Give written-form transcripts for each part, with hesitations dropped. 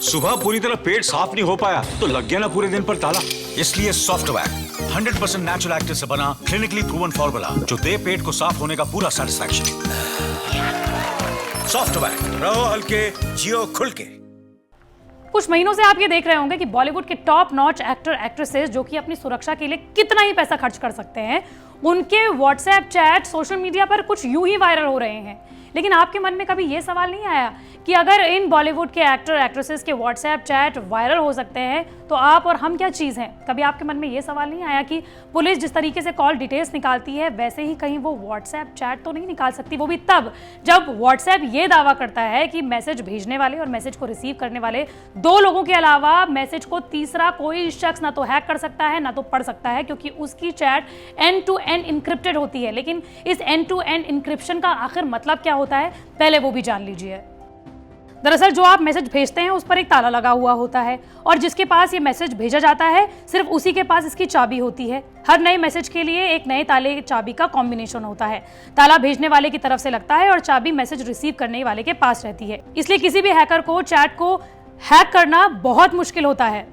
सुबह पूरी तरह पेट साफ नहीं हो पाया तो लग गया ना पूरे दिन पर ताला। इसलिए सॉफ्टवैक 100% नेचुरल एक्टिव से बना क्लिनिकली प्रूवन फॉर्मूला जो दे पेट को साफ होने का पूरा सेटिस्फैक्शन। सॉफ्टवैक, रहो हल्के, जियो खुल के। कुछ महीनों से आप ये देख रहे होंगे कि बॉलीवुड के टॉप नॉच एक्टर एक्ट्रेसेस जो कि अपनी सुरक्षा के लिए कितना ही पैसा खर्च कर सकते हैं, उनके व्हाट्सएप चैट सोशल मीडिया पर कुछ यूं ही वायरल हो रहे हैं। लेकिन आपके मन में कभी ये सवाल नहीं आया कि अगर इन बॉलीवुड के एक्टर एक्ट्रेसेस के व्हाट्सएप चैट वायरल हो सकते हैं तो आप और हम क्या चीज़ हैं? कभी आपके मन में ये सवाल नहीं आया कि पुलिस जिस तरीके से कॉल डिटेल्स निकालती है वैसे ही कहीं वो व्हाट्सएप चैट तो नहीं निकाल सकती, वो भी तब जब व्हाट्सएप ये दावा करता है कि मैसेज भेजने वाले और मैसेज को रिसीव करने वाले दो लोगों के अलावा मैसेज को तीसरा कोई शख्स ना तो हैक कर सकता है ना तो पढ़ सकता है, क्योंकि उसकी chat end to end encrypted होती है। लेकिन इस एंड टू एंड इनक्रिप्शन का आखिर मतलब क्या होता है, पहले वो भी जान लीजिए। दरअसल जो आप मैसेज भेजते हैं उस पर एक ताला लगा हुआ होता है और जिसके पास ये मैसेज भेजा जाता है सिर्फ उसी के पास इसकी चाबी होती है। हर नए मैसेज के लिए एक नए ताले चाबी का कॉम्बिनेशन होता है। ताला भेजने वाले की तरफ से लगता है और चाबी मैसेज रिसीव करने वाले के पास रहती है। इसलिए किसी भी हैकर को चैट को हैक करना बहुत मुश्किल होता है।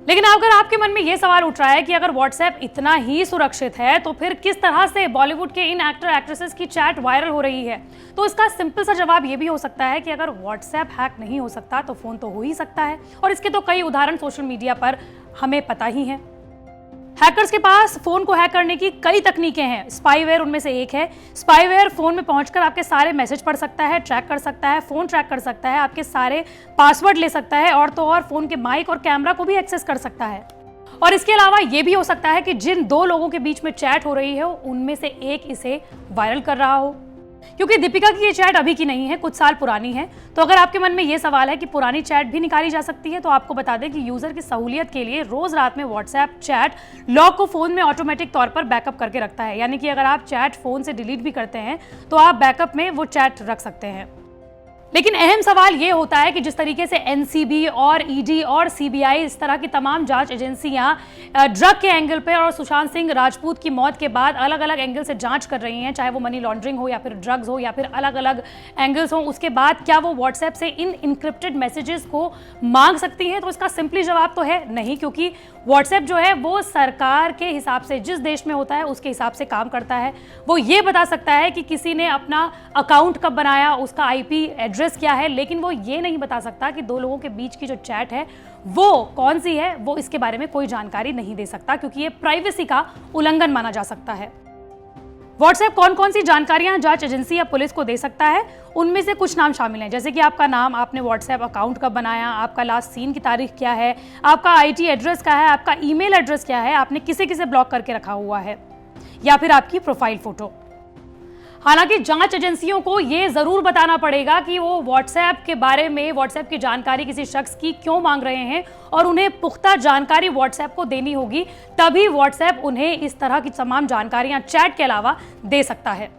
लेकिन अगर आपके मन में यह सवाल उठ रहा है कि अगर व्हाट्सएप इतना ही सुरक्षित है तो फिर किस तरह से बॉलीवुड के इन एक्टर एक्ट्रेसेस की चैट वायरल हो रही है, तो इसका सिंपल सा जवाब ये भी हो सकता है कि अगर व्हाट्सएप हैक नहीं हो सकता तो फोन तो हो ही सकता है। और इसके तो कई उदाहरण सोशल मीडिया पर हमें पता ही हैं। हैकर्स के पास फोन को हैक करने की कई तकनीकें हैं। स्पाईवेयर उनमें से एक है। स्पाईवेयर फोन में पहुंचकर आपके सारे मैसेज पढ़ सकता है, ट्रैक कर सकता है, फोन ट्रैक कर सकता है, आपके सारे पासवर्ड ले सकता है और तो और फोन के माइक और कैमरा को भी एक्सेस कर सकता है। और इसके अलावा यह भी हो सकता है कि जिन दो लोगों के बीच में चैट हो रही है उनमें से एक इसे वायरल कर रहा हो। क्योंकि दीपिका की ये चैट अभी की नहीं है, कुछ साल पुरानी है। तो अगर आपके मन में ये सवाल है कि पुरानी चैट भी निकाली जा सकती है, तो आपको बता दें कि यूजर की सहूलियत के लिए रोज रात में व्हाट्सएप चैट लॉग को फोन में ऑटोमेटिक तौर पर बैकअप करके रखता है। यानी कि अगर आप चैट फोन से डिलीट भी करते हैं तो आप बैकअप में वो चैट रख सकते हैं। लेकिन अहम सवाल ये होता है कि जिस तरीके से एनसीबी और ईडी और सीबीआई इस तरह की तमाम जांच एजेंसियां ड्रग के एंगल पे और सुशांत सिंह राजपूत की मौत के बाद अलग अलग एंगल से जांच कर रही हैं, चाहे वो मनी लॉन्ड्रिंग हो या फिर ड्रग्स हो या फिर अलग अलग एंगल्स हो, उसके बाद क्या वो व्हाट्सएप से इन इनक्रिप्टेड मैसेजेस को मांग सकती हैं? तो इसका सिंपली जवाब तो है नहीं, क्योंकि व्हाट्सएप जो है वो सरकार के हिसाब से जिस देश में होता है उसके हिसाब से काम करता है। वो ये बता सकता है कि किसी ने अपना अकाउंट कब बनाया, उसका आईपी एड्रेस क्या है, लेकिन वो ये नहीं बता सकता कि दो लोगों के बीच की जो चैट है वो कौन सी है। वो इसके बारे में कोई जानकारी नहीं दे सकता क्योंकि ये प्राइवेसी का उल्लंघन माना जा सकता है। व्हाट्सएप कौन कौन सी जानकारियां जांच एजेंसी या पुलिस को दे सकता है, उनमें से कुछ नाम शामिल हैं, जैसे कि आपका नाम, आपने व्हाट्सएप अकाउंट कब बनाया, आपका लास्ट सीन की तारीख क्या है, आपका आईटी एड्रेस क्या है, आपका ईमेल एड्रेस क्या है, आपने किसे किसे ब्लॉक करके रखा हुआ है, या फिर आपकी प्रोफाइल फोटो। हालांकि जांच एजेंसियों को यह जरूर बताना पड़ेगा कि वो व्हाट्सएप के बारे में, व्हाट्सएप की जानकारी किसी शख्स की क्यों मांग रहे हैं और उन्हें पुख्ता जानकारी व्हाट्सएप को देनी होगी, तभी व्हाट्सएप उन्हें इस तरह की तमाम जानकारियां चैट के अलावा दे सकता है।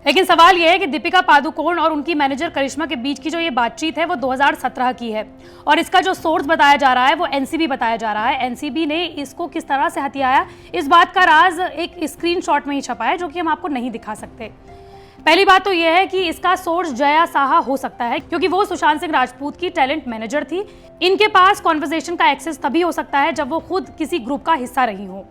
लेकिन सवाल यह है कि दीपिका पादुकोण और उनकी मैनेजर करिश्मा के बीच की जो ये बातचीत है वो 2017 की है और इसका जो सोर्स बताया जा रहा है वो एनसीबी बताया जा रहा है। एनसीबी ने इसको किस तरह से हथियाया, इस बात का राज एक स्क्रीनशॉट में ही छपा है जो कि हम आपको नहीं दिखा सकते। पहली बात तो यह है कि इसका सोर्स जया साहा हो सकता है क्योंकि वो सुशांत सिंह राजपूत की टैलेंट मैनेजर थी। इनके पास कॉन्वर्सेशन का एक्सेस तभी हो सकता है जब वो खुद किसी ग्रुप का हिस्सा रही हो।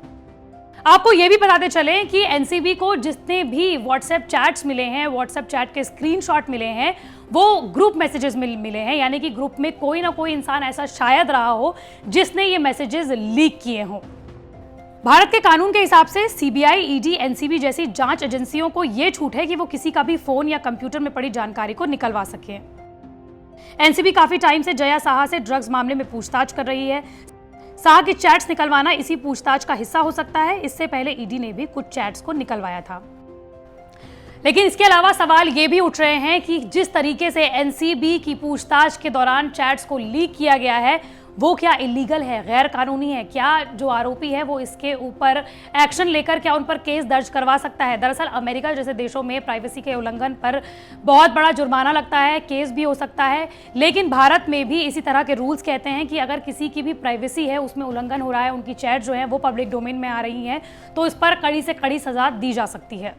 आपको ये भी बताते चले कि एनसीबी को जितने भी व्हाट्सएप चैट्स मिले हैं, व्हाट्सएप चैट के स्क्रीनशॉट मिले हैं, वो ग्रुप मैसेजेस मिले हैं। यानी कि ग्रुप में कोई ना कोई इंसान ऐसा शायद रहा हो जिसने ये मैसेजेस लीक किए हों। भारत के कानून के हिसाब से सीबीआई, ईडी, एनसीबी जैसी जांच एजेंसियों को यह छूट है कि वो किसी का भी फोन या कंप्यूटर में पड़ी जानकारी को निकलवा सके। एनसीबी काफी टाइम से जया साहा से ड्रग्स मामले में पूछताछ कर रही है। साहा की चैट्स निकलवाना इसी पूछताछ का हिस्सा हो सकता है। इससे पहले ईडी ने भी कुछ चैट्स को निकलवाया था। लेकिन इसके अलावा सवाल ये भी उठ रहे हैं कि जिस तरीके से एनसीबी की पूछताछ के दौरान चैट्स को लीक किया गया है वो क्या इलीगल है, गैर कानूनी है? क्या जो आरोपी है वो इसके ऊपर एक्शन लेकर क्या उन पर केस दर्ज करवा सकता है? दरअसल अमेरिका जैसे देशों में प्राइवेसी के उल्लंघन पर बहुत बड़ा जुर्माना लगता है, केस भी हो सकता है। लेकिन भारत में भी इसी तरह के रूल्स कहते हैं कि अगर किसी की भी प्राइवेसी है उसमें उल्लंघन हो रहा है, उनकी चैट जो है वो पब्लिक डोमेन में आ रही है, तो इस पर कड़ी से कड़ी सजा दी जा सकती है।